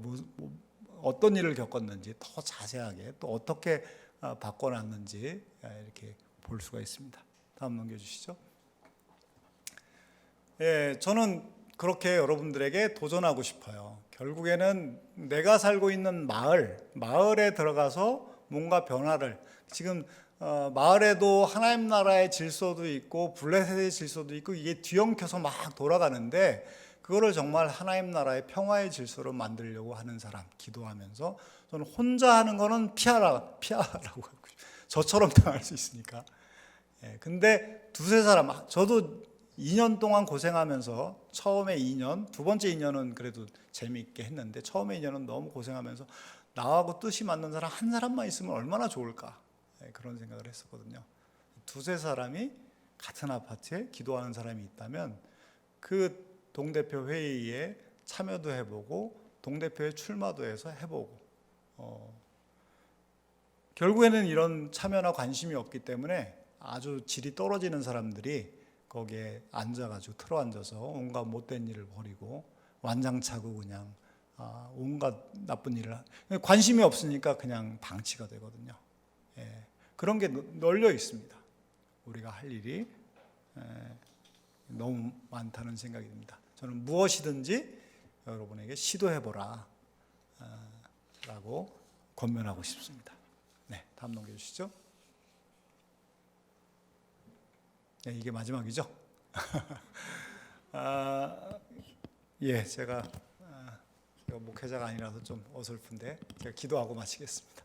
어떤 일을 겪었는지 더 자세하게 또 어떻게 바꿔놨는지 이렇게 볼 수가 있습니다. 다음 넘겨주시죠. 예, 저는 그렇게 여러분들에게 도전하고 싶어요. 결국에는 내가 살고 있는 마을에 들어가서 뭔가 변화를, 지금 마을에도 하나님 나라의 질서도 있고 블레셋의 질서도 있고 이게 뒤엉켜서 막 돌아가는데, 그거를 정말 하나님 나라의 평화의 질서로 만들려고 하는 사람, 기도하면서 저는 혼자 하는 거는 피하라고 하고, 저처럼 당할 수 있으니까. 근데 두세 사람, 저도 2년 동안 고생하면서, 처음에 2년, 두 번째 2년은 그래도 재미있게 했는데 처음에 2년은 너무 고생하면서 나하고 뜻이 맞는 사람 한 사람만 있으면 얼마나 좋을까, 그런 생각을 했었거든요. 두세 사람이 같은 아파트에 기도하는 사람이 있다면 그 동대표 회의에 참여도 해보고 동대표에 출마도 해서 해보고, 결국에는 이런 참여나 관심이 없기 때문에 아주 질이 떨어지는 사람들이 거기에 앉아가지고 틀어앉아서 온갖 못된 일을 벌이고 완장차고 그냥 온갖 나쁜 일을 관심이 없으니까 그냥 방치가 되거든요. 그런 게 널려 있습니다. 우리가 할 일이 너무 많다는 생각이 듭니다. 저는 무엇이든지 여러분에게 시도해보라 라고 권면하고 싶습니다. 네, 다음 넘겨주시죠. 네, 이게 마지막이죠. 예, 제가 목회자가 아니라서 좀 어설픈데 제가 기도하고 마치겠습니다.